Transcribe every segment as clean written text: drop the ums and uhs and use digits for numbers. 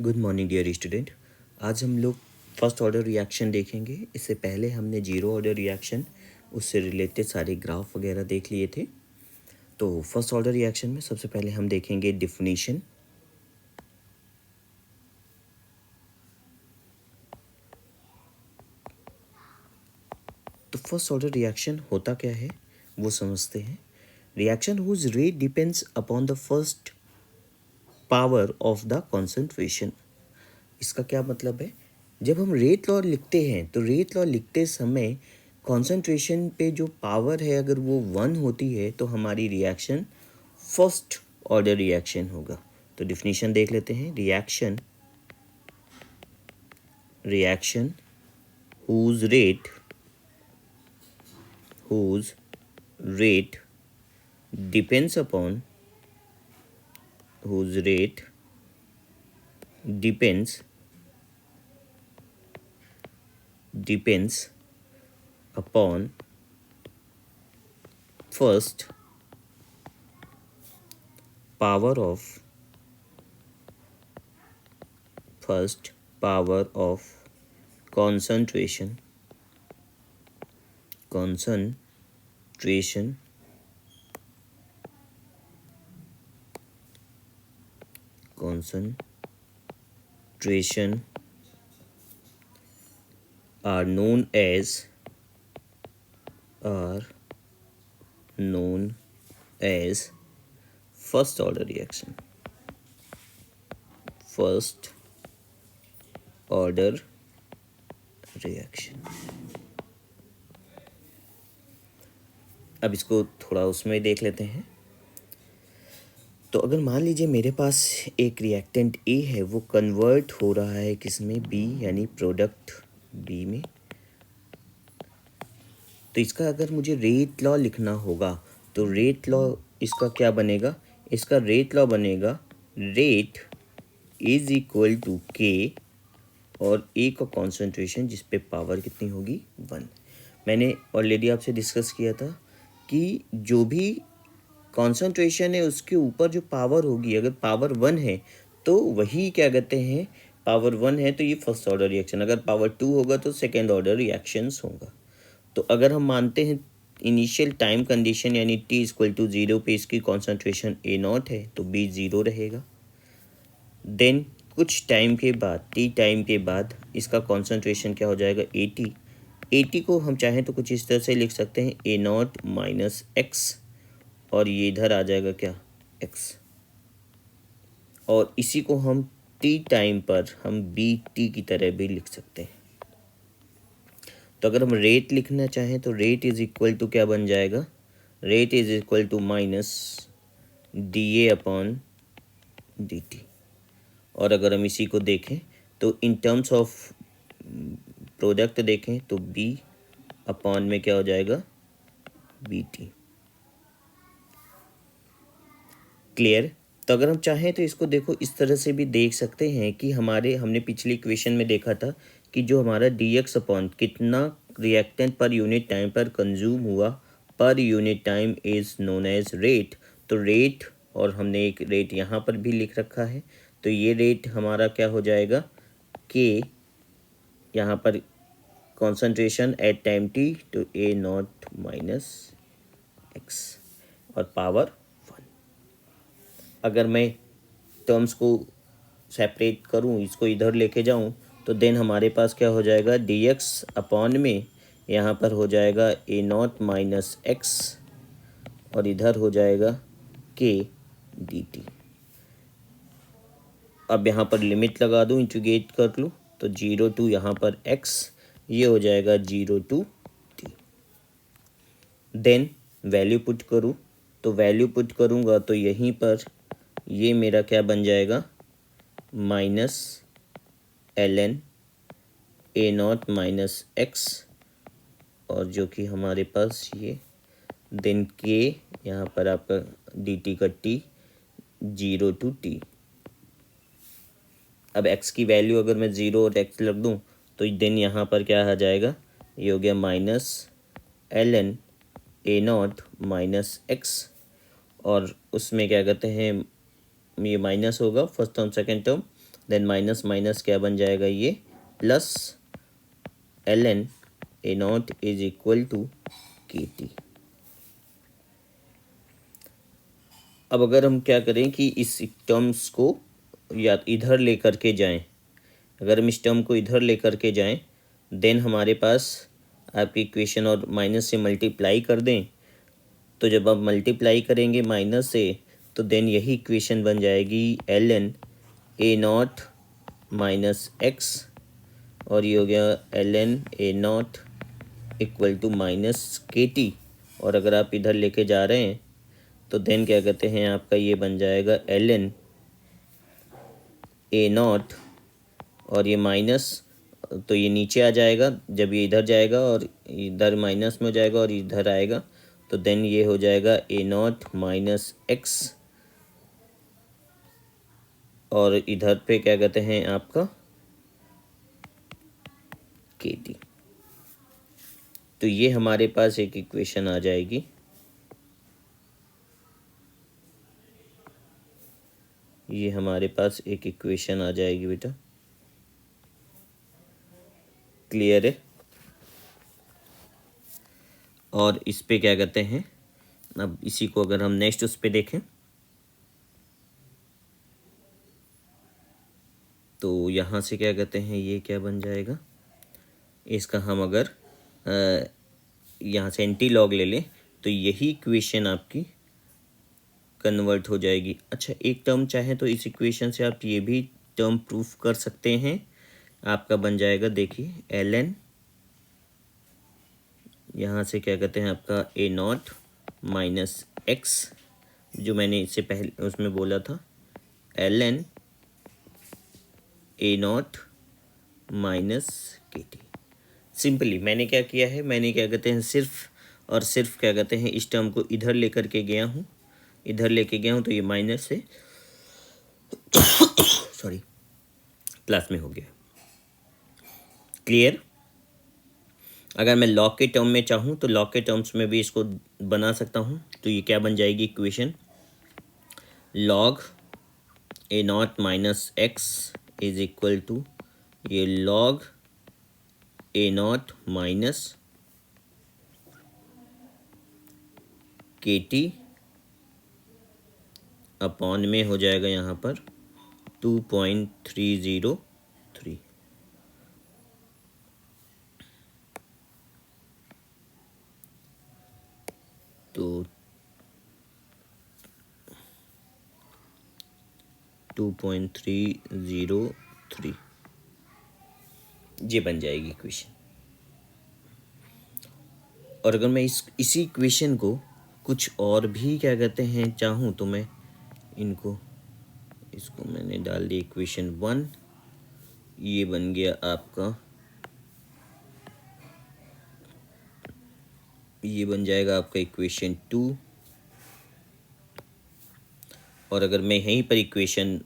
Good morning dear student. आज हम लोग फर्स्ट ऑर्डर रिएक्शन देखेंगे। इससे पहले हमने जीरो ऑर्डर रिएक्शन उससे रिलेटेड सारे ग्राफ वगैरह देख लिए थे। तो फर्स्ट ऑर्डर रिएक्शन में सबसे पहले हम देखेंगे डिफिनीशन। तो फर्स्ट ऑर्डर रिएक्शन होता क्या है वो समझते हैं। Reaction whose rate depends upon the first power of the concentration. इसका क्या मतलब है? जब हम रेट लॉ लिखते हैं तो रेट लॉ लिखते समय कॉन्सेंट्रेशन पे जो पावर है अगर वो 1 होती है तो हमारी रिएक्शन फर्स्ट ऑर्डर रिएक्शन होगा। तो डिफिनीशन देख लेते हैं। Reaction whose rate depends upon whose rate depends upon first power of concentration are known as first order reaction. अब इसको थोड़ा उसमें देख लेते हैं। तो अगर मान लीजिए मेरे पास एक रिएक्टेंट ए है, वो कन्वर्ट हो रहा है किसमें? बी, यानी प्रोडक्ट बी में। तो इसका अगर मुझे रेट लॉ लिखना होगा तो रेट लॉ इसका क्या बनेगा? इसका रेट लॉ बनेगा रेट इज इक्वल टू के और ए का कॉन्सेंट्रेशन जिस पे पावर कितनी होगी? 1। मैंने ऑलरेडी आपसे डिस्कस किया था कि जो भी कॉन्सेंट्रेशन है उसके ऊपर जो पावर होगी, अगर पावर 1 है तो वही क्या कहते हैं? पावर 1 है तो ये फर्स्ट ऑर्डर रिएक्शन, अगर पावर 2 होगा तो सेकेंड ऑर्डर रिएक्शंस होगा। तो अगर हम मानते हैं इनिशियल टाइम कंडीशन यानी t इक्वल टू 0 पे इसकी कॉन्सेंट्रेशन A0 है तो B 0 रहेगा। देन कुछ टाइम के बाद, t टाइम के बाद इसका कॉन्सेंट्रेशन क्या हो जाएगा? AT को हम चाहें तो कुछ इस तरह से लिख सकते हैं A0 माइनस एक्स, और ये इधर आ जाएगा क्या? x। और इसी को हम t टाइम पर हम BT की तरह भी लिख सकते हैं। तो अगर हम रेट लिखना चाहें तो रेट इज इक्वल टू क्या बन जाएगा? Rate is equal to minus DA upon DT। और अगर हम इसी को देखें तो इन टर्म्स ऑफ प्रोडक्ट देखें तो B अपॉन में क्या हो जाएगा? BT। क्लियर? तो अगर हम चाहें तो इसको देखो इस तरह से भी देख सकते हैं कि हमने पिछली इक्वेशन में देखा था कि जो हमारा dx अपॉन कितना रिएक्टेंट पर यूनिट टाइम पर कंज्यूम हुआ per unit time is known as rate. तो रेट, और हमने एक रेट यहाँ पर भी लिख रखा है, तो ये रेट हमारा क्या हो जाएगा? के यहाँ पर कॉन्सेंट्रेशन एट टाइम t तो A0 माइनस एक्स और पावर 1। अगर मैं टर्म्स को सेपरेट करूं, इसको इधर लेके जाऊं, तो देन हमारे पास क्या हो जाएगा? dx अपॉन में यहाँ पर हो जाएगा A0 माइनस एक्स और इधर हो जाएगा k dt। अब यहाँ पर लिमिट लगा दूं, इंटीग्रेट कर लूँ, तो 0 टू यहाँ पर x, ये हो जाएगा 0 to t। Then value put करूँ, तो वैल्यू पुट करूँगा तो यहीं पर ये मेरा क्या बन जाएगा? Minus ln A0 minus x, और जो कि हमारे पास ये देन के यहाँ पर आपका dt का t 0 टू t। अब x की वैल्यू अगर मैं 0 और x लग दूँ तो देन यहाँ पर क्या आ जाएगा? ये हो गया minus ln A0 minus x, और उसमें क्या कहते हैं, ये माइनस होगा first term second term, then minus minus क्या बन जाएगा ये plus ln A naught is equal to k t. अब अगर हम क्या करें कि इस टर्म्स को या इधर लेकर के जाएं, अगर हम इस टर्म को इधर लेकर के जाएं देन हमारे पास आपकी इक्वेशन और माइनस से मल्टीप्लाई कर दें, तो जब आप मल्टीप्लाई करेंगे माइनस से तो देन यही इक्वेशन बन जाएगी ln A not minus x, और ये हो गया ln A naught equal to minus के टी। और अगर आप इधर लेके जा रहे हैं तो देन क्या कहते हैं आपका ये बन जाएगा ln ए नॉट, और ये माइनस तो ये नीचे आ जाएगा जब ये इधर जाएगा, और इधर माइनस में हो जाएगा और इधर आएगा, तो देन ये हो जाएगा ए नॉट माइनस एक्स, और इधर पे क्या कहते हैं आपका के टी। तो ये हमारे पास एक इक्वेशन आ जाएगी, ये हमारे पास एक इक्वेशन आ जाएगी बेटा। क्लियर है? और इस पे क्या कहते हैं, अब इसी को अगर हम नेक्स्ट उस पे देखें तो यहाँ से क्या कहते हैं ये क्या बन जाएगा, इसका हम अगर यहाँ से एंटी लॉग ले लें तो यही इक्वेशन आपकी कन्वर्ट हो जाएगी। अच्छा, एक टर्म चाहे तो इस इक्वेशन से आप ये भी टर्म प्रूफ कर सकते हैं, आपका बन जाएगा देखिए ln, यहाँ से क्या कहते हैं आपका ए नॉट माइनस एक्स, जो मैंने इससे पहले उसमें बोला था ln ए नॉट माइनस के टी। सिंपली मैंने क्या किया है, मैंने क्या कहते हैं सिर्फ और सिर्फ क्या कहते हैं इस टर्म को इधर लेकर के गया हूँ, इधर लेके गया हूँ तो ये माइनस से सॉरी प्लस में हो गया। क्लियर? अगर मैं लॉग के टर्म में चाहूँ तो लॉग के टर्म्स में भी इसको बना सकता हूँ, तो ये क्या बन जाएगी equation, log A not minus x is equal to ये लॉग ए नॉट माइनस के टी अपॉन में हो जाएगा यहाँ पर 2.303। तो 2.303 ये बन जाएगी इक्वेशन। और अगर मैं इसी इक्वेशन को कुछ और भी क्या कहते हैं चाहूँ तो मैं इसको मैंने डाल दिया इक्वेशन 1, ये बन गया आपका, ये बन जाएगा आपका इक्वेशन 2। और अगर मैं यहीं पर इक्वेशन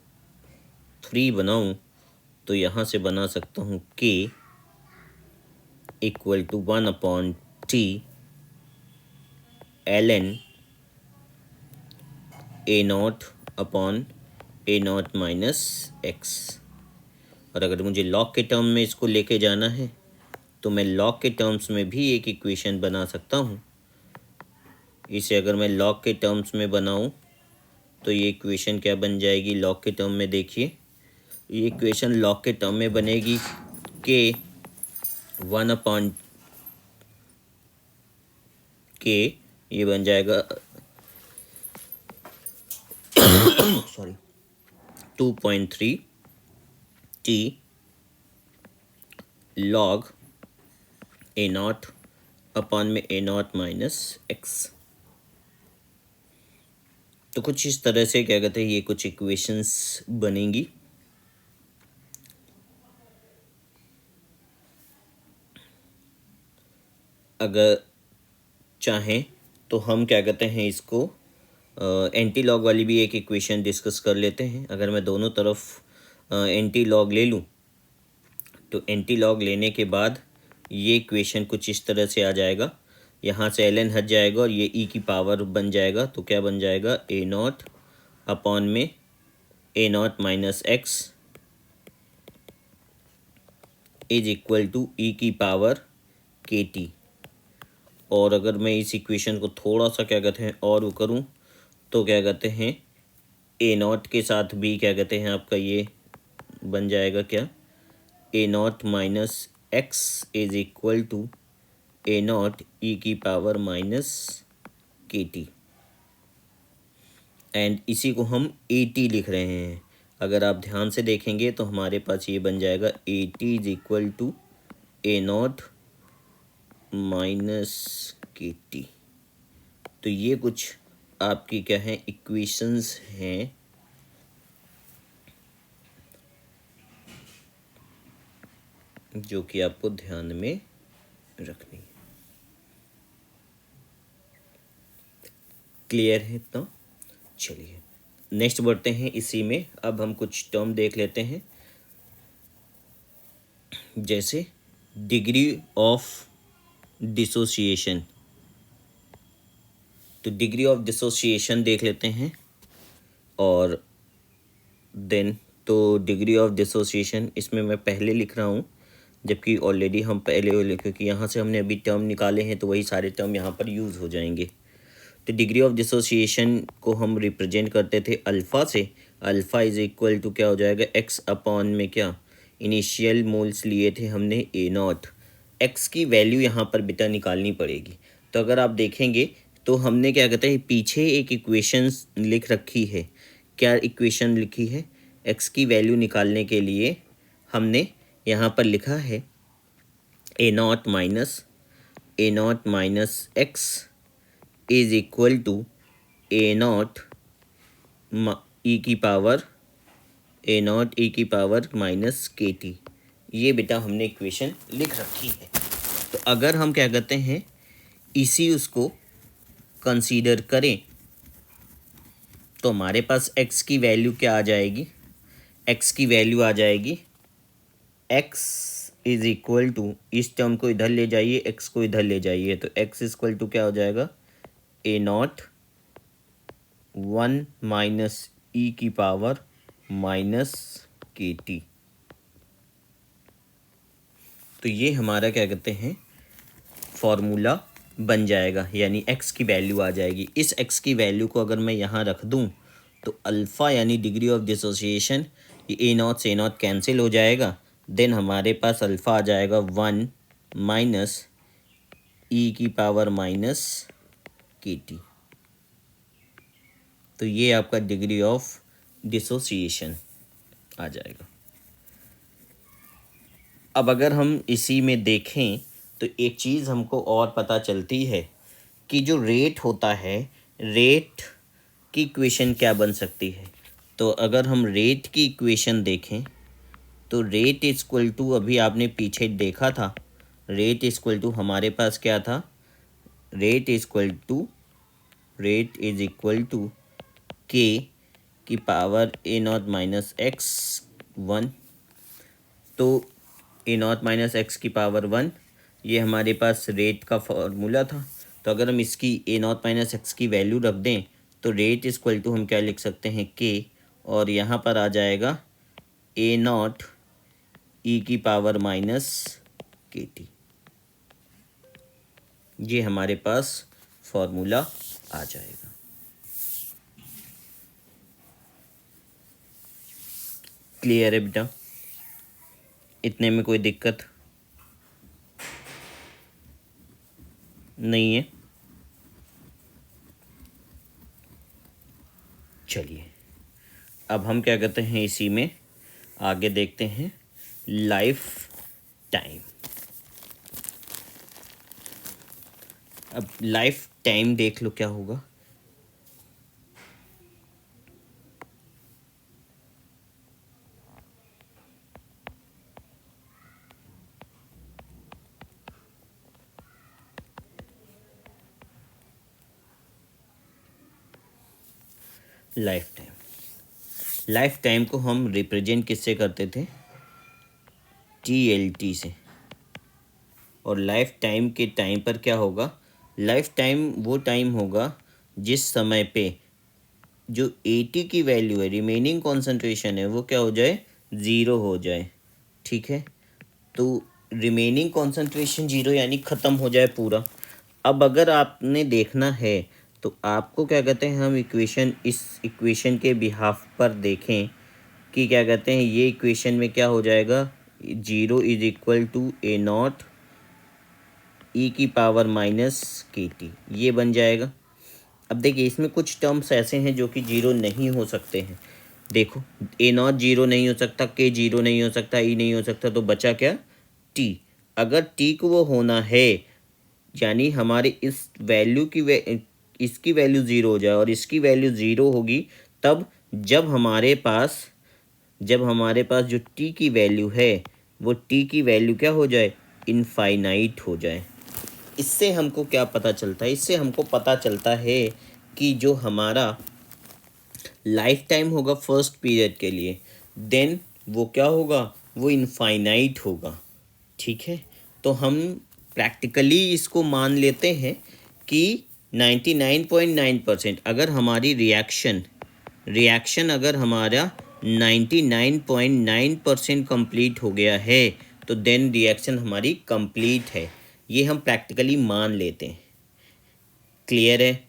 3 बनाऊं तो यहाँ से बना सकता हूँ k equal to 1/t ln A not upon A not minus x. और अगर मुझे लॉग के टर्म में इसको लेके जाना है तो मैं लॉग के टर्म्स में भी एक इक्वेशन बना सकता हूँ। इसे अगर मैं लॉग के टर्म्स में बनाऊँ तो ये इक्वेशन क्या बन जाएगी लॉग के टर्म में, देखिए ये इक्वेशन लॉग के टर्म में बनेगी k 1/k, ये बन जाएगा sorry 2.3t log A not upon में ए नॉट माइनस एक्स। तो कुछ इस तरह से क्या कहते हैं ये कुछ इक्वेशंस बनेंगी। अगर चाहें तो हम क्या कहते हैं इसको एंटी लॉग वाली भी एक इक्वेशन डिस्कस कर लेते हैं। अगर मैं दोनों तरफ एंटी लॉग ले लूँ तो एंटी लॉग लेने के बाद ये इक्वेशन कुछ इस तरह से आ जाएगा, यहाँ से ln हट जाएगा और ये e की पावर बन जाएगा, तो क्या बन जाएगा ए नॉट अपॉन में A not minus x is equal to E की पावर के टी। और अगर मैं इस इक्वेशन को थोड़ा सा क्या कहते हैं और वो करूँ तो क्या कहते हैं ए नॉट के साथ भी क्या कहते हैं आपका ये बन जाएगा क्या, A not minus x is equal to A not E की पावर माइनस के टी। एंड इसी को हम ए टी लिख रहे हैं। अगर आप ध्यान से देखेंगे तो हमारे पास ये बन जाएगा A t is equal to A not minus के टी। तो ये कुछ आपकी क्या है इक्वेशंस हैं जो कि आपको ध्यान में रखनी है। क्लियर है? तो चलिए नेक्स्ट बढ़ते हैं। इसी में अब हम कुछ टर्म देख लेते हैं, जैसे डिग्री ऑफ डिसोसिएशन। तो डिग्री ऑफ डिसोसिएशन देख लेते हैं। और देन तो डिग्री ऑफ डिसोसिएशन इसमें मैं पहले लिख रहा हूँ, जबकि ऑलरेडी हम पहले, क्योंकि यहाँ से हमने अभी टर्म निकाले हैं तो वही सारे टर्म यहाँ पर यूज़ हो जाएंगे। तो डिग्री ऑफ डिसोसिएशन को हम रिप्रेजेंट करते थे अल्फ़ा से। अल्फ़ा इज इक्वल टू क्या हो जाएगा, एक्स अपॉन में क्या इनिशियल मोल्स लिए थे हमने ए नॉट। एक्स की वैल्यू यहाँ पर बेटा निकालनी पड़ेगी। तो अगर आप देखेंगे तो हमने क्या कहते हैं पीछे एक इक्वेशन लिख रखी है। क्या इक्वेशन लिखी है? एक्स की वैल्यू निकालने के लिए हमने यहाँ पर लिखा है A not minus x is equal to A not E की पावर माइनस के टी। ये बेटा हमने इक्वेशन लिख रखी है। तो अगर हम क्या कहते हैं इसी उसको कंसीडर करें तो हमारे पास x की वैल्यू क्या आ जाएगी, x की वैल्यू आ जाएगी x इज इक्वल टू, इस टर्म को इधर ले जाइए, x को इधर ले जाइए, तो x इज इक्वल टू क्या हो जाएगा ए नॉट 1 माइनस ई की पावर माइनस के टी। तो ये हमारा क्या कहते हैं फॉर्मूला बन जाएगा, यानी x की वैल्यू आ जाएगी। इस x की वैल्यू को अगर मैं यहाँ रख दूँ तो अल्फ़ा यानी डिग्री ऑफ डिसोसिएशन, ये ए नॉट से ए नॉट कैंसिल हो जाएगा। देन हमारे पास अल्फ़ा आ जाएगा 1 माइनस ई की पावर माइनस के टी। तो ये आपका डिग्री ऑफ डिसोसिएशन आ जाएगा। अब अगर हम इसी में देखें तो एक चीज़ हमको और पता चलती है कि जो रेट होता है, रेट की इक्वेशन क्या बन सकती है। तो अगर हम रेट की इक्वेशन देखें तो रेट इज इक्वल टू, अभी आपने पीछे देखा था, रेट इज इक्वल टू हमारे पास क्या था, रेट इज इक्वल टू के की power A not minus x 1। तो ए नॉट माइनस एक्स की पावर 1 ये हमारे पास रेट का फॉर्मूला था। तो अगर हम इसकी ए नॉट माइनस एक्स की वैल्यू रख दें तो रेट इज इक्वल टू हम क्या लिख सकते हैं के, और यहाँ पर आ जाएगा ए नॉट ई की पावर माइनस के टी। ये हमारे पास फॉर्मूला आ जाएगा। क्लियर है बेटा? इतने में कोई दिक्कत नहीं है? चलिए अब हम क्या करते हैं इसी में आगे देखते हैं लाइफ टाइम। अब लाइफ टाइम देख लो क्या होगा। लाइफ टाइम को हम रिप्रेजेंट किससे करते थे, TLT से। और लाइफ टाइम के टाइम पर क्या होगा, लाइफ टाइम वो टाइम होगा जिस समय पे जो 80 की वैल्यू है, रिमेनिंग कॉन्सेंट्रेशन है, वो क्या हो जाए, ज़ीरो हो जाए। ठीक है, तो रिमेनिंग कॉन्सेंट्रेशन जीरो यानी ख़त्म हो जाए पूरा। अब अगर आपने देखना है तो आपको क्या कहते हैं, हम इक्वेशन, इस इक्वेशन के बिहाफ पर देखें कि क्या कहते हैं, ये इक्वेशन में क्या हो जाएगा, zero is equal to A not E की पावर माइनस के टी, ये बन जाएगा। अब देखिए इसमें कुछ टर्म्स ऐसे हैं जो कि जीरो नहीं हो सकते हैं। देखो ए नॉट जीरो नहीं हो सकता, के जीरो नहीं हो सकता, ई नहीं हो सकता, तो बचा क्या, टी। अगर टी को वो होना है यानी हमारे इस वैल्यू की इसकी वैल्यू ज़ीरो हो जाए और इसकी वैल्यू ज़ीरो होगी, तब जब हमारे पास जो टी की वैल्यू है वो टी की वैल्यू क्या हो जाए, इनफाइनाइट हो जाए। इससे हमको क्या पता चलता है, इससे हमको पता चलता है कि जो हमारा लाइफ टाइम होगा फर्स्ट पीरियड के लिए, देन वो क्या होगा, वो इनफाइनाइट होगा। ठीक है, तो हम प्रैक्टिकली इसको मान लेते हैं कि 99.9% अगर हमारी रिएक्शन अगर हमारा 99.9% कंप्लीट हो गया है तो देन रिएक्शन हमारी कंप्लीट है। ये हम प्रैक्टिकली मान लेते हैं। क्लियर है?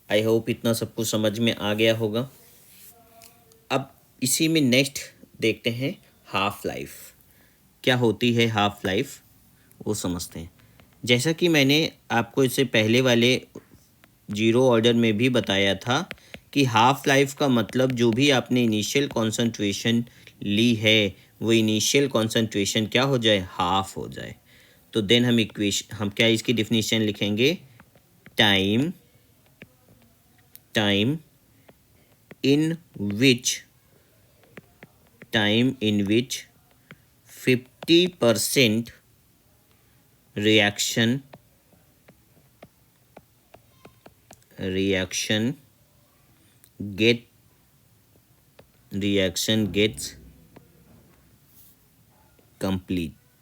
आई होप इतना सब कुछ समझ में आ गया होगा। अब इसी में नेक्स्ट देखते हैं हाफ लाइफ। क्या होती है हाफ लाइफ, वो समझते हैं। जैसा कि मैंने आपको इससे पहले वाले जीरो ऑर्डर में भी बताया था कि हाफ लाइफ का मतलब जो भी आपने इनिशियल कॉन्सेंट्रेशन ली है वो इनिशियल कॉन्सेंट्रेशन क्या हो जाए, हाफ हो जाए। तो देन हम क्या इसकी डिफिनीशन लिखेंगे, time in which 50% reaction gets completion।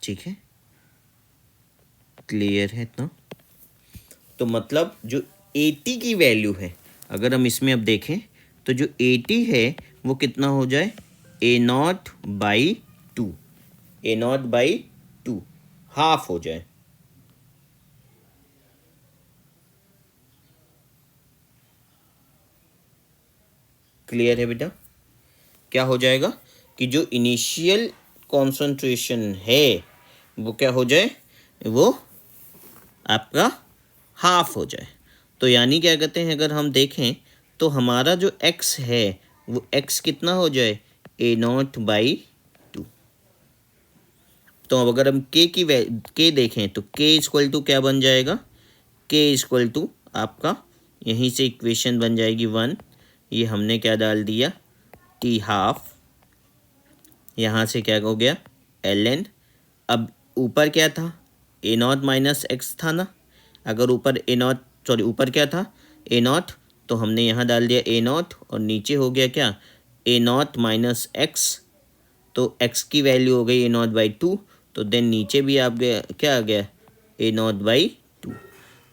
ठीक है, क्लियर है इतना? तो मतलब जो 80 की वैल्यू है, अगर हम इसमें अब देखें तो जो 80 है वो कितना हो जाए, ए नॉट बाई टू, हाफ हो जाए। क्लियर है बेटा? क्या हो जाएगा कि जो इनिशियल कॉन्सेंट्रेशन है वो क्या हो जाए, वो आपका हाफ हो जाए। तो यानी क्या कहते हैं, अगर हम देखें तो हमारा जो x है वो x कितना हो जाए, ए नॉट बाई टू। तो अब अगर हम k देखें तो k इक्वल टू क्या बन जाएगा, k इक्वल टू आपका यहीं से इक्वेशन बन जाएगी 1, ये हमने क्या डाल दिया, t हाफ, यहाँ से क्या हो गया ln। अब ऊपर क्या था, ए नॉट माइनस एक्स था ना, अगर ऊपर ऊपर क्या था, ए नॉट, तो हमने यहाँ डाल दिया ए नॉट और नीचे हो गया क्या, ए नॉट माइनस एक्स, तो एक्स की वैल्यू हो गई ए नॉट बाई टू, तो देन नीचे भी आप गया क्या आ गया, ए नॉट बाई टू।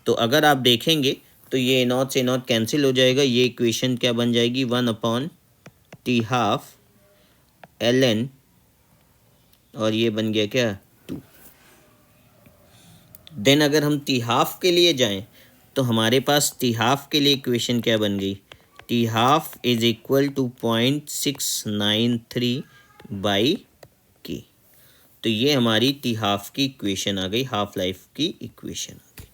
तो अगर आप देखेंगे तो ये ए नॉट से ए नॉट कैंसिल हो जाएगा, ये इक्वेशन क्या बन जाएगी, 1/t½ ln, और ये बन गया क्या, देन अगर हम t½ के लिए जाएं तो हमारे पास t½ के लिए इक्वेशन क्या बन गई, t½ is equal to 0.693 by के। तो ये हमारी t½ की इक्वेशन आ गई, हाफ लाइफ की इक्वेशन आ गई।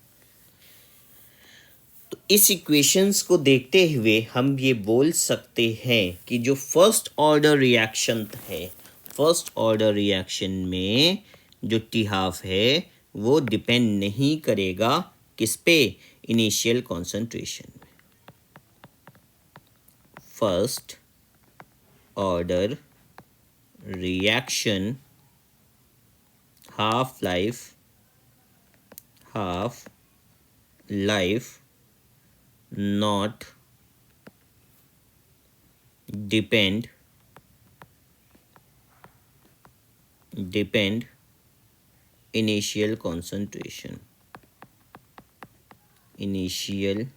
तो इस इक्वेशंस को देखते हुए हम ये बोल सकते हैं कि जो फर्स्ट ऑर्डर रिएक्शन है, फर्स्ट ऑर्डर रिएक्शन में जो t½ है वो डिपेंड नहीं करेगा किस पे, इनिशियल कॉन्सेंट्रेशन में। First order reaction half life not depend initial concentration. Initial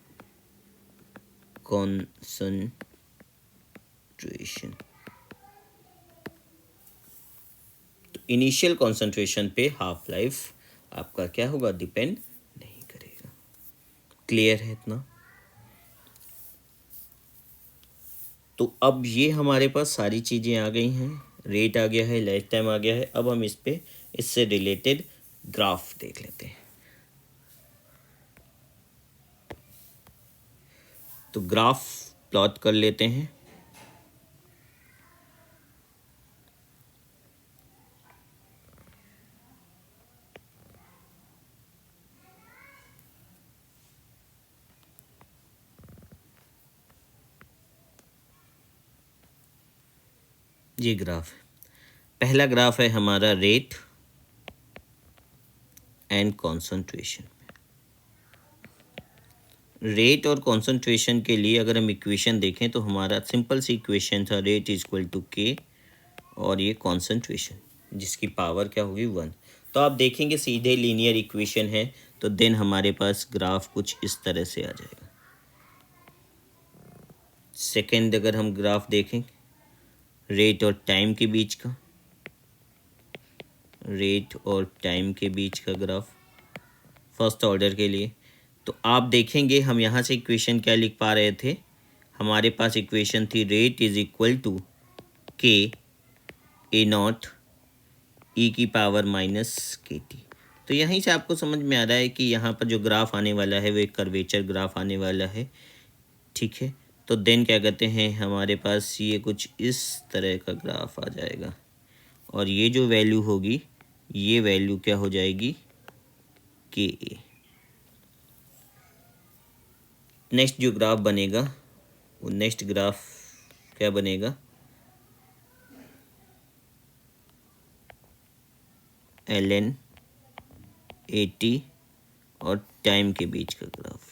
concentration. तो इनिशियल कॉन्सेंट्रेशन पे हाफ लाइफ आपका क्या होगा, डिपेंड नहीं करेगा। क्लियर है इतना? तो अब ये हमारे पास सारी चीज़ें आ गई हैं, रेट आ गया है, लाइफ टाइम आ गया है। अब हम इससे रिलेटेड ग्राफ देख लेते हैं। तो ग्राफ प्लॉट कर लेते हैं। ये ग्राफ है, पहला ग्राफ है हमारा रेट एंड कॉन्सेंट्रेशन। रेट और कॉन्सेंट्रेशन के लिए अगर हम इक्वेशन देखें तो हमारा सिंपल सी इक्वेशन था, रेट इज इक्वल टू के और ये कॉन्सेंट्रेशन जिसकी पावर क्या होगी 1। तो आप देखेंगे सीधे लीनियर इक्वेशन है, तो देन हमारे पास ग्राफ कुछ इस तरह से आ जाएगा। सेकंड अगर हम ग्राफ देखें रेट और टाइम के बीच का, रेट और टाइम के बीच का ग्राफ फर्स्ट ऑर्डर के लिए, तो आप देखेंगे हम यहाँ से इक्वेशन क्या लिख पा रहे थे, हमारे पास इक्वेशन थी रेट इज इक्वल टू के ए नॉट ई की पावर माइनस के टी। तो यहीं से आपको समझ में आ रहा है कि यहाँ पर जो ग्राफ आने वाला है वो एक कर्वेचर ग्राफ आने वाला है, ठीक है। तो देन क्या कहते हैं, हमारे पास ये कुछ इस तरह का ग्राफ आ जाएगा और ये जो वैल्यू होगी ये वैल्यू क्या हो जाएगी, के ए। नेक्स्ट जो ग्राफ बनेगा वो नेक्स्ट ग्राफ क्या बनेगा, एल एन ए टी और टाइम के बीच का ग्राफ।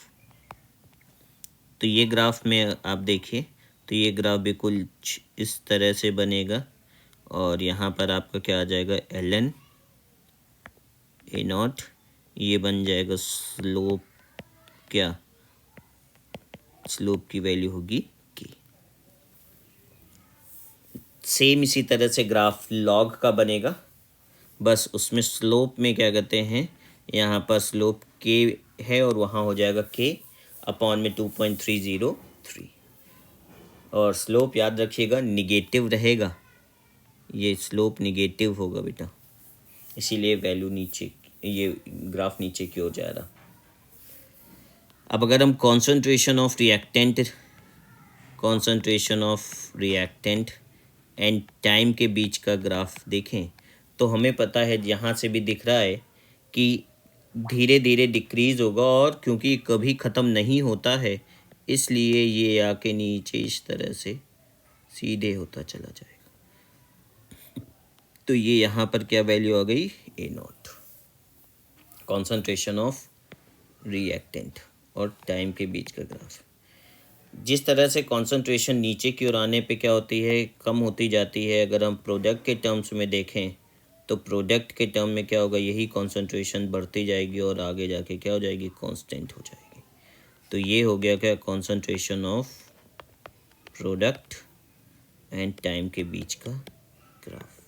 तो ये ग्राफ में आप देखिए तो ये ग्राफ बिल्कुल इस तरह से बनेगा और यहाँ पर आपका क्या आ जाएगा, एल एन ए नॉट, ये बन जाएगा स्लोप, क्या स्लोप की वैल्यू होगी की। सेम इसी तरह से ग्राफ लॉग का बनेगा, बस उसमें स्लोप में क्या कहते हैं, यहाँ पर स्लोप के है और वहाँ हो जाएगा के अपॉन में 2.303 और स्लोप याद रखिएगा निगेटिव रहेगा, ये स्लोप निगेटिव होगा बेटा, इसीलिए वैल्यू नीचे, ये ग्राफ नीचे की ओर जा रहा। अब अगर हम concentration of reactant and time के बीच का ग्राफ देखें तो हमें पता है, यहाँ से भी दिख रहा है कि धीरे धीरे डिक्रीज़ होगा और क्योंकि कभी ख़त्म नहीं होता है इसलिए ये आके नीचे इस तरह से सीधे होता चला जाएगा। तो ये यहाँ पर क्या वैल्यू आ गई, ए नॉट, कॉन्सेंट्रेशन ऑफ रिएक्टेंट और टाइम के बीच का ग्राफ। जिस तरह से कॉन्सेंट्रेशन नीचे की ओर आने पे क्या होती है, कम होती जाती है। अगर हम प्रोडक्ट के टर्म्स में देखें तो प्रोडक्ट के टर्म में क्या होगा, यही कॉन्सेंट्रेशन बढ़ती जाएगी और आगे जाके क्या हो जाएगी, कांस्टेंट हो जाएगी। तो ये हो गया क्या, concentration of product and time के बीच का ग्राफ।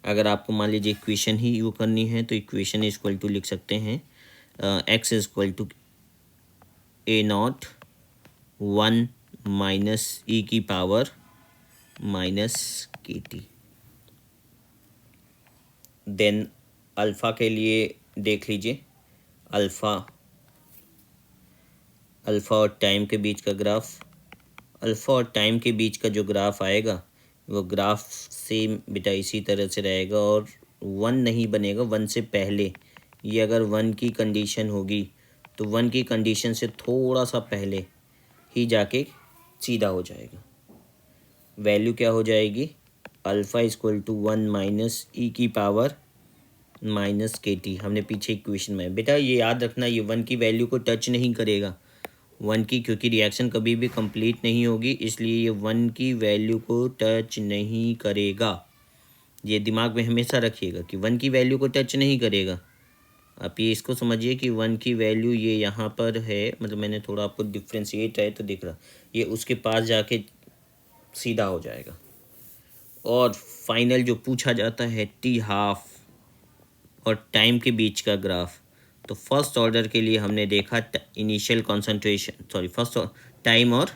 अगर आपको मान लीजिए इक्वेशन ही यू करनी है तो इक्वेशन इज इक्वल टू लिख सकते हैं, X is equal to A not 1 minus E की पावर माइनस के टी। देन अल्फ़ा के लिए देख लीजिए, अल्फ़ा और टाइम के बीच का ग्राफ, अल्फ़ा और टाइम के बीच का जो ग्राफ आएगा वो ग्राफ सेम बेटा इसी तरह से रहेगा और 1 नहीं बनेगा, 1 से पहले। ये अगर 1 की कंडीशन होगी तो 1 की कंडीशन से थोड़ा सा पहले ही जाके सीधा हो जाएगा। वैल्यू क्या हो जाएगी, alpha equal to 1 minus E की पावर माइनस के टी। हमने पीछे इक्वेशन में बेटा ये याद रखना, ये 1 की वैल्यू को टच नहीं करेगा, 1 की, क्योंकि रिएक्शन कभी भी कंप्लीट नहीं होगी इसलिए ये 1 की वैल्यू को टच नहीं करेगा। ये दिमाग में हमेशा रखिएगा कि 1 की वैल्यू को टच नहीं करेगा। आप ये इसको समझिए कि 1 की वैल्यू ये यहाँ पर है, मतलब मैंने थोड़ा आपको डिफ्रेंशिएट है तो दिख रहा, ये उसके पास जाके सीधा हो जाएगा। और फाइनल जो पूछा जाता है टी हाफ और टाइम के बीच का ग्राफ, तो फर्स्ट ऑर्डर के लिए हमने देखा initial concentration, sorry first time और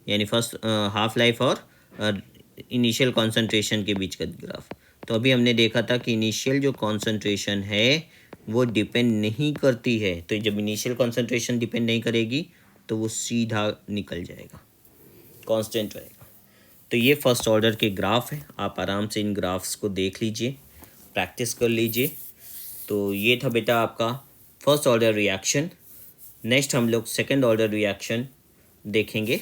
यानी फर्स्ट हाफ लाइफ और इनिशियल कॉन्सेंट्रेशन के बीच का ग्राफ। तो अभी हमने देखा था कि इनिशियल जो कॉन्सेंट्रेशन है वो डिपेंड नहीं करती है, तो जब इनिशियल कॉन्सेंट्रेशन डिपेंड नहीं करेगी तो वो सीधा निकल जाएगा, कांस्टेंट रहेगा। तो ये फर्स्ट ऑर्डर के ग्राफ है, आप आराम से इन ग्राफ्स को देख लीजिए, प्रैक्टिस कर लीजिए। तो ये था बेटा आपका फर्स्ट ऑर्डर रिएक्शन। नेक्स्ट हम लोग सेकंड ऑर्डर रिएक्शन देखेंगे।